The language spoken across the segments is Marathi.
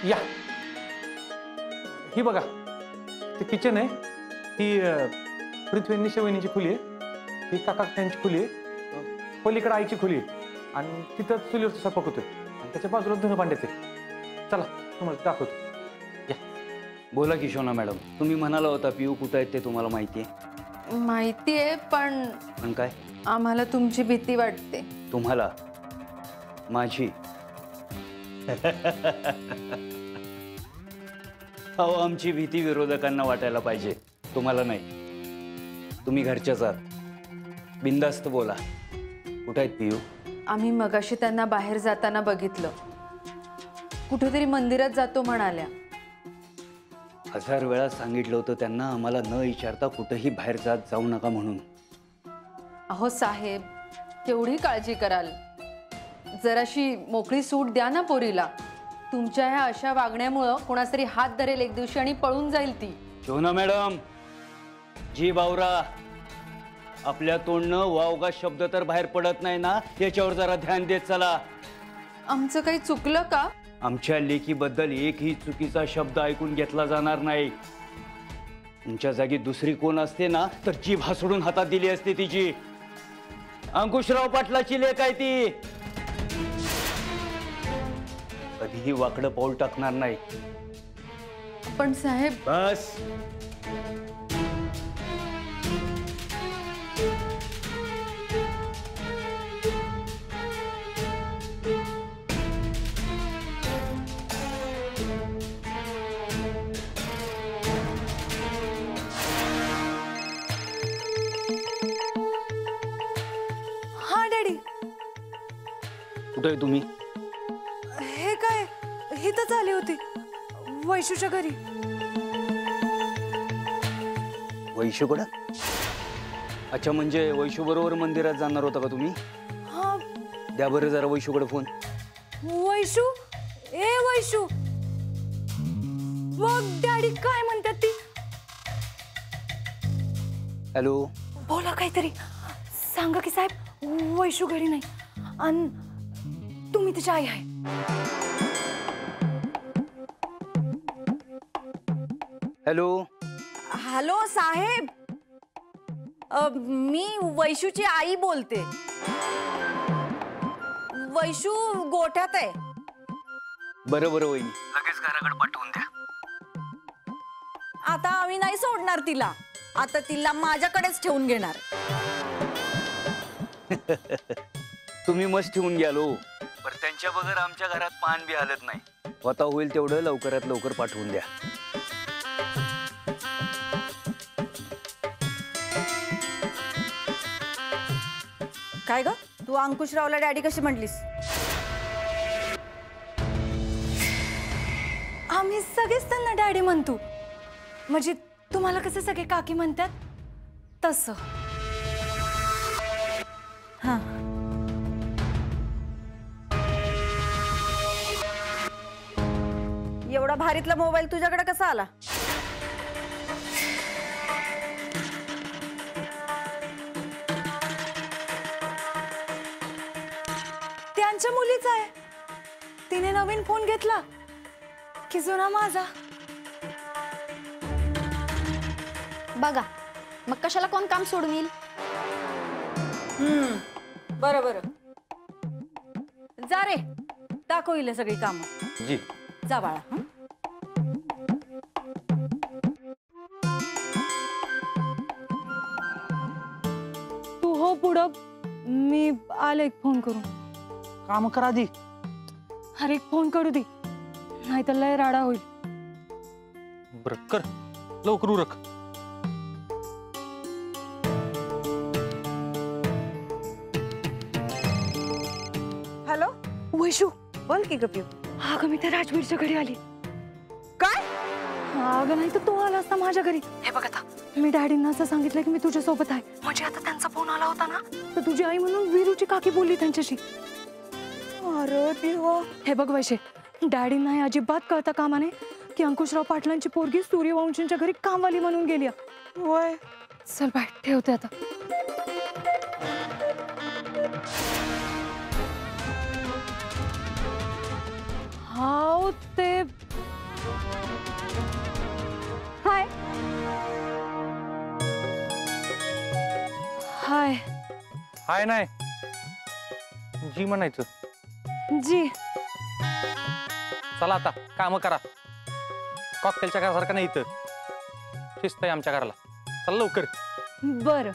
या ही बघा ते किचन आहे, ही पृथ्वी निशेवणीची खोली आहे, ही काका त्यांची खोली आहे, पलीकडे आईची खोली आहे आणि तिथं चुलीवरचा स्वयंपाक होतोय आणि त्याच्या बाजूला धुणं भांड्याचे. चला तुम्हाला दाखवतो. या बोला की शोना मॅडम, तुम्ही म्हणाला होता पिऊ कुठं आहेत ते तुम्हाला माहिती आहे? माहिती आहे, पण काय? आम्हाला तुमची भीती वाटते. तुम्हाला माझी? अहो आमची भीती विरोधकांना वाटायला पाहिजे, तुम्हाला नाही. तुम्ही घरच्याच आहात, बिनधास्त बोला. कुठं आहेत पिऊ? आम्ही मगाशी त्यांना बाहेर जाताना बघितलं, कुठेतरी मंदिरात जातो म्हणाल्या. 1000 वेळा सांगितलं होतं त्यांना आम्हाला न विचारता कुठेही बाहेर जाऊ नका म्हणून. अहो साहेब, केवढी काळजी कराल, जराशी मोकळी सूट द्या ना पोरीला. तुमच्या ह्या अशा वागण्यामुळं कोणातरी हात धरेल एक दिवशी आणि पळून जाईल ती. शोना मॅडम, जी बावरा, आपल्या तोंडनं वावगा शब्द तर बाहेर पडत नाही ना, याच्यावर जरा ध्यान देत चला. आमचं काही चुकलं का? आमच्या लेकीबद्दल एकही चुकीचा शब्द ऐकून घेतला जाणार नाही. तुमच्या जागी दुसरी कोण असते ना तर जीभ हसडून हातात दिली असते तिची. अंकुशराव पाटलाची लेक आहे ती, कधीही वाकडं पाऊल टाकणार नाही. पण साहेब, बस. हा डॅडी. कुठे आहे तुम्ही? हे काय, इथंच आली होती वैशूच्या घरी. वैशूकडं? अच्छा, म्हणजे वैशू बरोबर मंदिरात जाणार होता का तुम्ही? हा. द्या बरं जरा वैशूकडे फोन. वैशू, ए वैशू, बघ डॅडी काय म्हणतात ती. हॅलो. बोला काहीतरी, सांगा की साहेब वैशू घरी नाही आणि तुम्ही तिची आई आहे. हॅलो. हॅलो साहेब, मी वैशूची आई बोलते. वैशू गोठ्यात आहे. बरं बरं वहिनी, लगेच घराकडे पाठवून द्या. आता आम्ही नाही सोडणार तिला, आता तिला माझ्याकडेच ठेवून घेणार. तुम्ही मस्त ठेवून घ्यालो, पण त्यांच्या बगर आमच्या घरात पान बी हलत नाही. स्वतः होईल तेवढं लवकरात लवकर पाठवून द्या. काय ग, तू अंकुशरावला डॅडी कशी म्हटलीस? आम्ही सगळेच त्यांना डॅडी म्हणतो, म्हणजे तुम्हाला कसं सगळे काकी म्हणतात तसं. हा. एवढा भारीतला मोबाईल तुझ्याकडे कसा आला? त्यांच्या मुलीचा आहे, तिने नवीन फोन घेतला की जुना माझा. बघा मग कशाला कोण काम सोडून येईल. बरं बरं, जा रे, दाखव सगळी काम. जी. जा बाळा. तू हो पुढं, मी आले एक फोन करून. काम करा आधी. अरे एक फोन करू दे, नाही तर लय राडा होईल. बरं कर, लवकर उरक. हॅलो वैशू, बोल की गप्यू. अगं मी त्या राजवीरच्या घरी आली. काय? अगं नाही तर तो आला असता माझ्या घरी. हे बघ आता, मी डॅडींना असं सांगितलं की मी तुझ्या सोबत आहे. म्हणजे आता त्यांचा फोन आला होता ना, तर तुझी आई म्हणून वीरूची काकी बोलली त्यांच्याशी. अरे देवा. हे बघ वैशे, डॅडींना हे अजिबात कळता कामा नये की अंकुशराव पाटलांची पोरगी सूर्यवंशींच्या घरी कामवाली म्हणून गेली. वय चल बाय, ठेवते आता. हाव ते हाय हाय हाय नाही, जी म्हणायचं. जी. चला आता काम करा. कॉकटेलच्या घरासारखं नाही इथं, शिस्त आहे आमच्या घराला. चला लवकर. बर.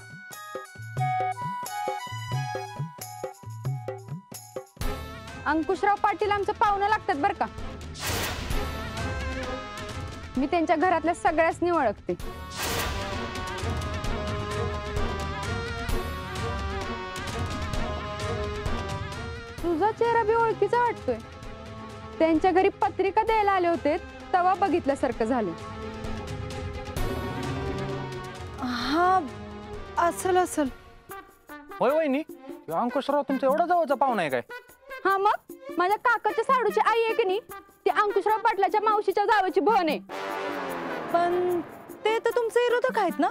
अंकुशराव पाटील आमचं पाहुणं लागतात बर का. मी त्यांच्या घरातल्या सगळ्यासनी ओळखते. तुझा चेहरा बी ओळखीचा वाटतोय. त्यांच्या घरी पत्रिका द्यायला आले होते तेव्हा बघितल्यासारखं झालं. हा असल असल. होय वहिनी, अंकुशराव तुमचा एवढा जवळचा पाहुणा आहे काय? हा मग माझ्या काकाच्या साडूची आई आहे की नाही, ती अंकुशराव पाटलाच्या मावशीच्या जावाची बहीण आहे. पण ते तर तुमचे विरोधक आहेत ना,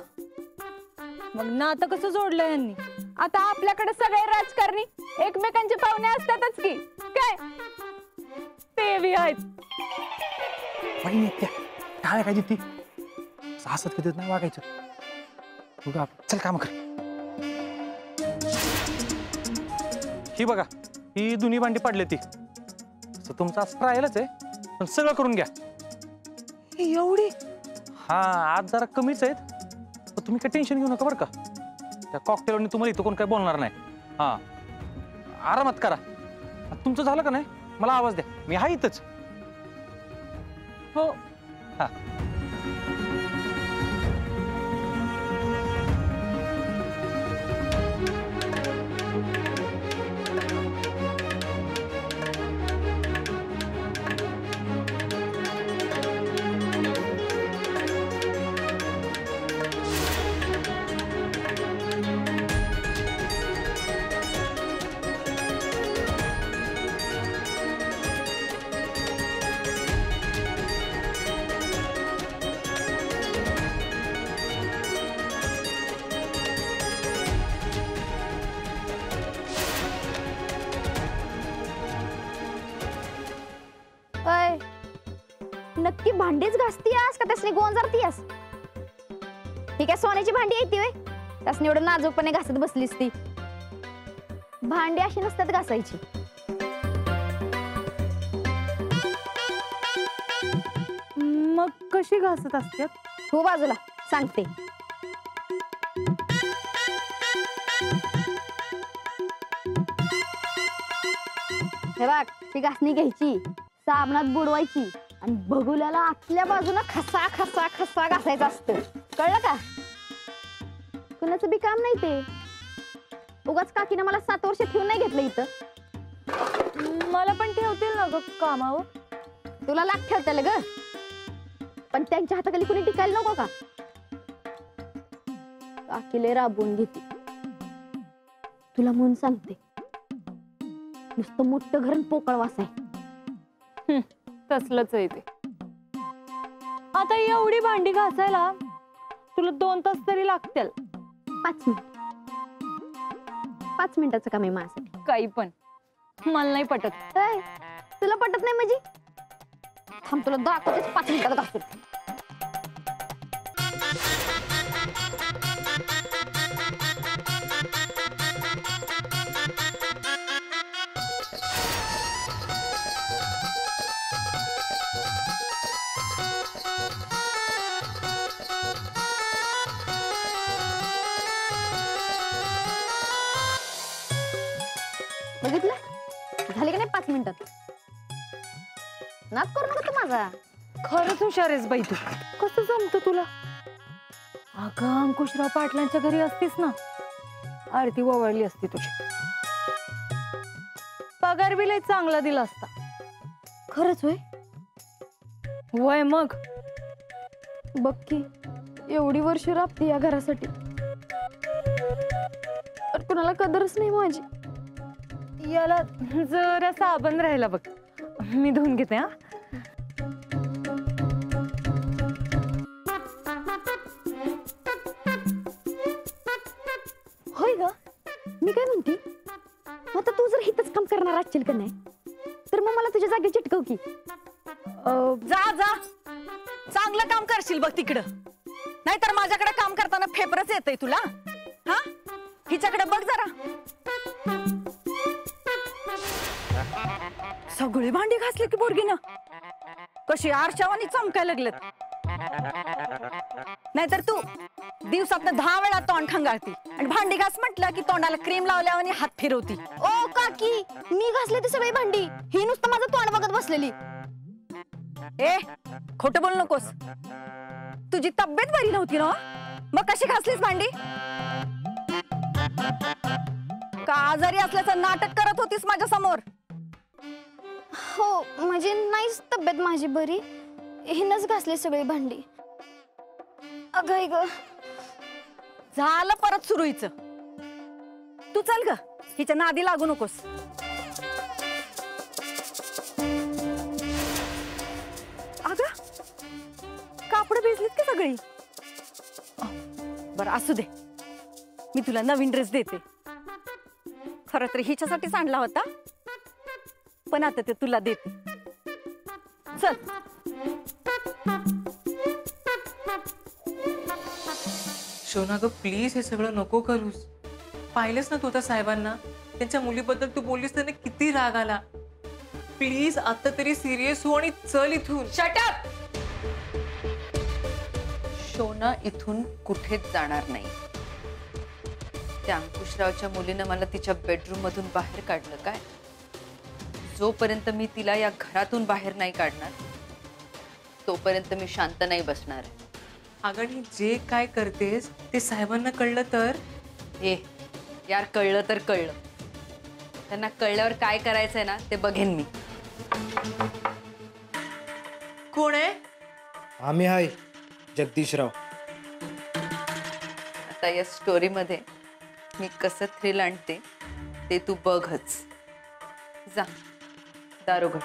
मग नातं कसं जोडलं यांनी? आता आपल्याकडे सगळे राजकारणी एकमेकांचे पाहुणे असतातच की काय. ते बी आहेत. वहिनी त्या काय काय ती सासत किती नाही वागायचं. बघा चल काम कर. ही बघा, ही दोन्ही भांडी पडले ती. तुमचं असं राहिलंच आहे, पण सगळं करून घ्या. एवढी? हा आज जरा कमीच आहेत, पण तुम्ही काही टेन्शन घेऊ नका बरं का. त्या कॉकटेलवरनी तुम्हाला इथं कोण काही बोलणार नाही. हा आरामात करा. तुमचं झालं का नाही मला आवाज द्या, मी आहे इथंच. हो. हा नक्की भांडीच घासतीयास का त्यासनी गोंजारतीयास? ही काय सोन्याची भांडी येते होय? त्यासनी एवढं नाजूकपणे घासत बसलीस ती. भांडी अशी नसतात घासायची. मग कशी घासत असतात? हो बाजूला सांगते. हे बघ, ती घासणी घ्यायची, साबणात बुडवायची आणि बघुल्याला आतल्या बाजूला खसा खसा खसा घासायचं असतं. कळलं का? कुणाचं बी काम नाही ते. उगाच काकीनं मला 7 वर्ष ठेवून नाही घेतलं इथं. मला पण ठेवतील ना ग कामावर. तुला लाग ठेवतील ग, पण त्यांच्या हाताखाली कुणी टिकायला नको का? काकीले राबवून घेते. तुला म्हणून सांगते, नुसतं मोठं घर पोकळ वास आहे. तसलंच आहे ते. आता एवढी भांडी घासायला तुला 2 तास तरी लागतील. 5 मिनिट. 5 मिनिटाचं काम आहे माझ्यासाठी. काही पण मला नाही पटत. तुला पटत नाही म्हणजे थांब, तुला दाखवतेच 5 मिनिटात घासते. बघितलं झाले का नाही 5 मिनिटात? नाद करू नका तू माझा. खरंच हुशार आहेस बाई तू. कसं जमतं तुला? अगं अंकुशराव पाटलांच्या घरी असतीस ना, आरती वळली असती तुझी. पगार बी लय चांगला दिला असता. खरंच होय? वय मग बघ की, एवढी वर्ष राबते या घरासाठी, तर कुणाला कदरच नाही माझी. याला जरा साबण राहिला बघ, मी धुवून घेते. हा होय ग, मी काय म्हणते, आता तू जर हितच काम करणार असशील का नाही, तर मग मला तुझ्या जागी चिटकव की. जा जा, चांगलं काम करशील बघ तिकडं, नाहीतर माझ्याकडे काम करताना फेबरच येतंय तुला. हा, हिच्याकडे बघ जरा. सगळी भांडी घासली की पोरगीनं कशी आरशावानी चमकायला लागलेत. नाहीतर तू दिवसातनं 10 वेळा तोंड खंगाळती आणि भांडी घास म्हटलं की तोंडाला क्रीम लावल्यावर हात फिरवती. ओ काकी, मी घासले ती सगळी भांडी, ही नुसतं माझं तोंड बघत बसलेली. ए, खोटं बोलू नकोस. तुझी तब्येत बरी नव्हती ना, मग कशी घासलीस भांडी? का आजारी असल्याचं नाटक करत होतीस माझ्या समोर? हो, म्हणजे नाहीच तब्येत माझी बरी, हिनच घासली सगळी भांडी. अगं ग, झालं परत सुरू हिचं. तू चल ग, हिच्या नादी लागू नकोस. अगं, कापड भिजलीत की सगळी? बरं असू दे, मी तुला नवीन ड्रेस देते. खरं तर हिच्यासाठीच आणला होता, पण आता ते तुला देते. चल. शोना ग, प्लीज हे सगळं नको करूस. पाहिलंस ना तू आता साहेबांना, त्यांच्या मुलीबद्दल तू बोललीस त्यांना किती राग आला. प्लीज आता तरी सिरियस हो आणि चल इथून. Shut up. शोना इथून कुठेच जाणार नाही. त्या अंकुशरावच्या मुलीनं मला तिच्या बेडरूम मधून बाहेर काढलं काय? जोपर्यंत मी तिला या घरातून बाहेर नाही काढणार, तोपर्यंत मी शांत नाही बसणार. अगं, ही जे काय करतेस ते साहेबांना कळलं तर? ए यार, कळलं तर कळलं. त्यांना कळल्यावर काय करायचंय ना ते बघेन मी. कोण आहे? आम्ही हाय, जगदीशराव. आता या स्टोरीमध्ये मी कसं थ्रिल आणते ते तू बघच. जा, दार उघड.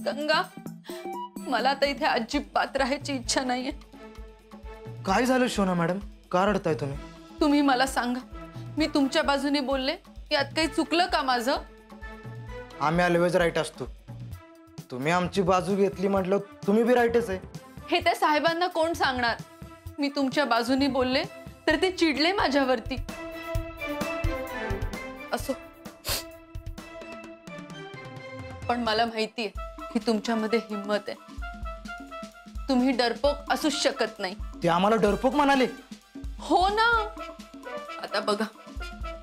गंगा, मला आता इथे अजिबात राहायची इच्छा नाहीये. काय झालं शोना मॅडम, का रडताय तुम्ही? तुम्ही मला सांगा, मी तुमच्या बाजूने बोलले, यात काही चुकलं का माझं? आम्ही ऑलवेज राईट असतो. तुम्ही आमची बाजू घेतली म्हटलं, तुम्ही बी राईटच आहे. हे त्या साहेबांना कोण सांगणार? मी तुमच्या बाजूने बोलले तर ते चिडले माझ्यावरती. असो, पण मला माहितीये की तुमच्यामध्ये हिम्मत आहे. तुम्ही डरपोक असूच शकत नाही. ते आम्हाला डरपोक म्हणाले? हो ना. आता बघा,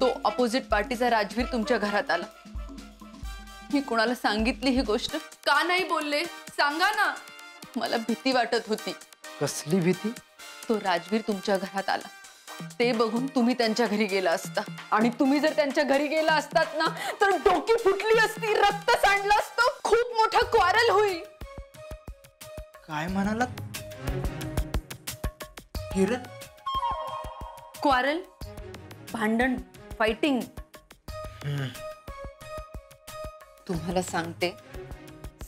तो अपोजिट पार्टीचा राजवीर तुमच्या घरात आला. मी कोणाला सांगितली ही गोष्ट? का नाही बोलले? सांगा ना. मला भीती वाटत होती. कसली भीती? तो राजवीर तुमच्या घरात आला, ते बघून तुम्ही त्यांच्या घरी गेला असता, आणि तुम्ही जर त्यांच्या घरी गेला असतात ना, तर डोकी फुटली असती, रक्त सांडलं असतं, खूप मोठा क्वारल होईल. काय म्हणालात? किरण? क्वारल, भांडण, फायटिंग. तुम्हाला सांगते,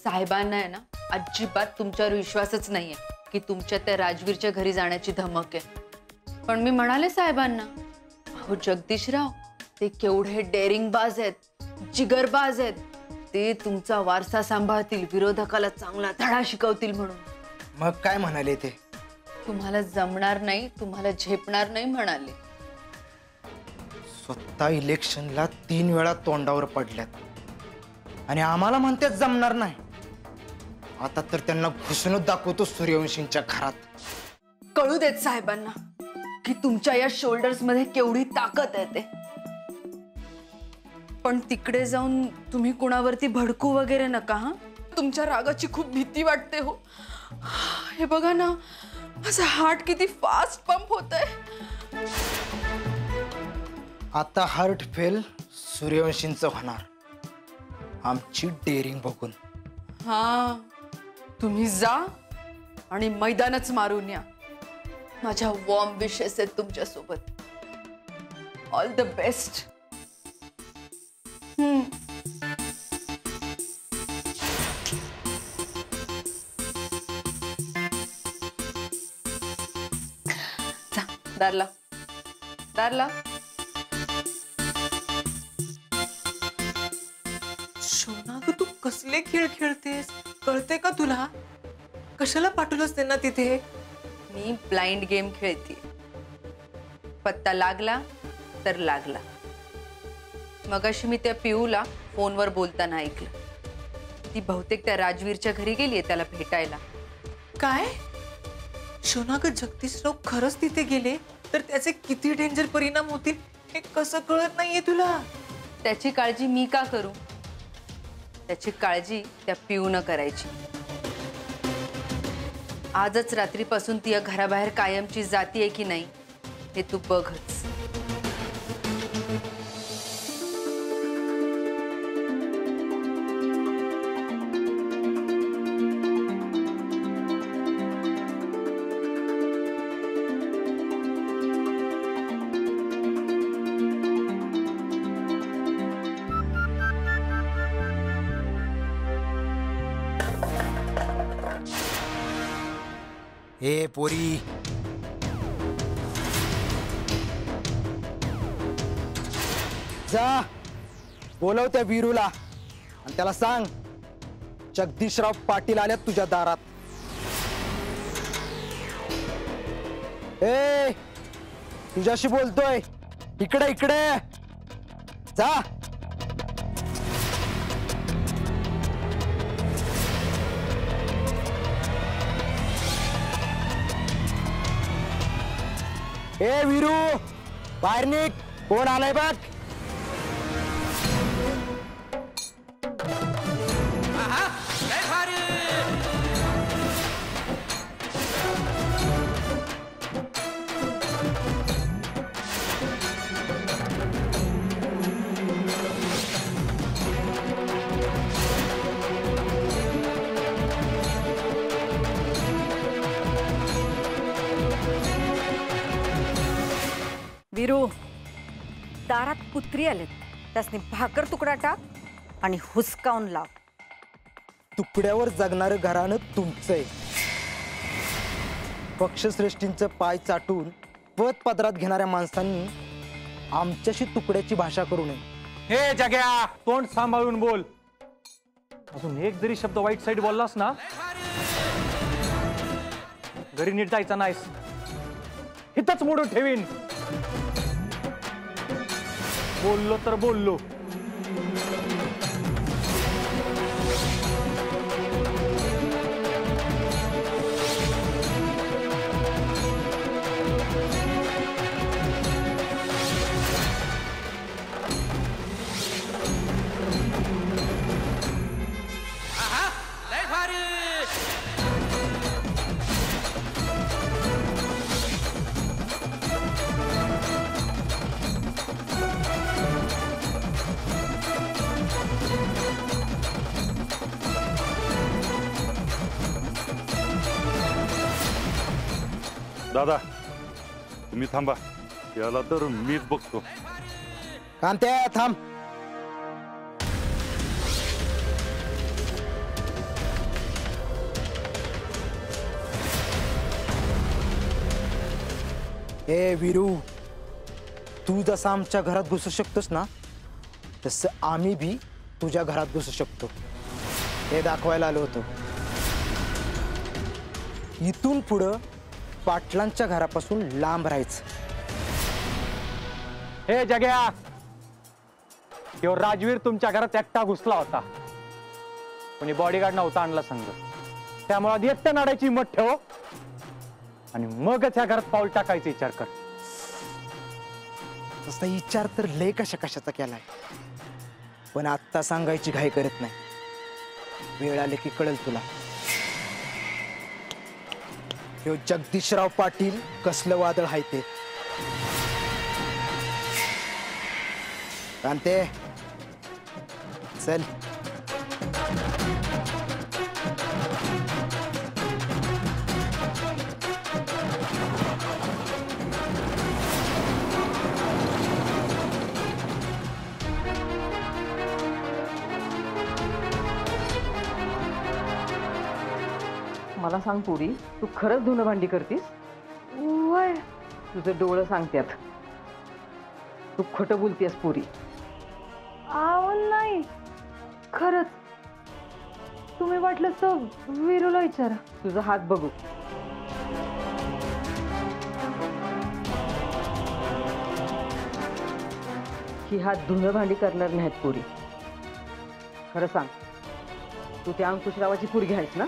साहेबांना आहे ना अजिबात तुमच्यावर विश्वासच नाहीये की तुमच्या त्या राजवीरच्या घरी जाण्याची धमक आहे. पण मी म्हणाले साहेबांना, अहो जगदीशराव, ते केवढे डेअरिंग बाज आहेत, जिगरबाज आहेत. ते तुमचा वारसा सांभाळतील, विरोधकाला चांगला धडा शिकवतील म्हणून. मग काय म्हणाले ते? तुम्हाला जमणार नाही, तुम्हाला झेपणार नाही म्हणाले. स्वतः इलेक्शनला 3 वेळा तोंडावर पडल्यात आणि आम्हाला म्हणतात जमणार नाही. आता तर त्यांना घुसूनच दाखवतो सूर्यवंशींच्या घरात. कळू देत साहेबांना की तुमच्या या शोल्डर्स मध्ये केवढी ताकद आहे ते. पण तिकडे जाऊन तुम्ही कुणावरती भडकू वगैरे नका. हा, तुमच्या रागाची खूप भीती वाटते हो. हे बघा ना, माझा हार्ट किती फास्ट पंप होतंय. आता हार्ट फेल सूर्यवंशींचं होणार, आमची डेअरिंग बघून. हा, तुम्ही जा आणि मैदानच मारून या. माझ्या वॉर्म विशेस आहेत तुमच्या सोबत. All the best. जा, दार लाव. सातारला. शोना ग, तू कसले खेळ खेळतेस कळते का तुला? कशाला पाठवलंस त्यांना तिथे? मी ब्लाइंड गेम खेळते. पत्ता लागला तर लागला. मगाशी मी त्या पिऊला फोनवर बोलताना ऐकलं. ती बहुतेक त्या राजवीरच्या घरी गेलीये त्याला भेटायला. काय? शोना ग, जगदीशराव खरंच तिथे गेले तर त्याचे किती डेंजर परिणाम होतील हे कसं कळत नाहीये तुला? त्याची काळजी मी का करू? त्याची काळजी त्या पिऊनं करायची. आजच रात्रीपासून ती या घराबाहेर कायमची जातीये की नाही हे तू बघच. ए पोरी, जा बोलव त्या वीरूला आणि त्याला सांग जगदीशराव पाटील आल्यात तुझ्या दारात. ए तुझ्याशी बोलतोय, इकडे इकडे जा. ए वीरू, बाहेर निघ, कोण आलाय बघ. वीरू, दारात कुत्री आलेत, त्यासनी भाकर तुकडा टाक आणि हुसकावून लाव. तुकड्यावर जगणारं घरानं तुमचंय. पक्षश्रेष्ठींचं पाय चाटून पद पदरात घेणाऱ्या माणसांनी आमच्याशी तुकड्याची भाषा करू नये. हे जग्या, तोंड सांभाळून बोल. अजून एक जरी शब्द वाईट साईड बोललास ना, घरी नीट जायचा नाहीस, हितच मोडून ठेवीन. बोललो तर बोललो. दादा तुम्ही थांबा, याला तर मीच बघतो. कांत्या थांब. ए वीरू, तू जसं आमच्या घरात घुसू शकतोस ना, तसं आम्ही भी तुझ्या घरात घुसू शकतो. हे दाखवायला आलो होतो. इथून पुढं पाटलांच्या घरापासून लांब राहायचं. हे जग्या, राजवीर तुमच्या घरात एकटा घुसला होता. कोणी बॉडीगार्ड नव्हता आणला संघ. त्यामुळे आधी एकट्या नाडायची हिंमत ठेव आणि मगच या घरात पाऊल टाकायचा विचार कर. तसा विचार तर लय कशाचा केलाय, पण आत्ता सांगायची घाई करत नाही. वेळ आले की कळेल तुला. ह्यो जगदीशराव पाटील कसलं वादळ आहे ते. कांते चल. मला सांग पुरी, तू खरंच धुणं भांडी करतीस? वय तुझं डोळं सांगत्यात. तू खोटं बोलतेस पुरी. आहो नाही, खरंच. तुम्ही वाटलं तर वीरूला विचारा. तुझा हात बघू. ही हात धुणं भांडी करणार नाहीत पुरी. खरं सांग, तू त्या अंकुशरावाची पोरगी आहेस ना?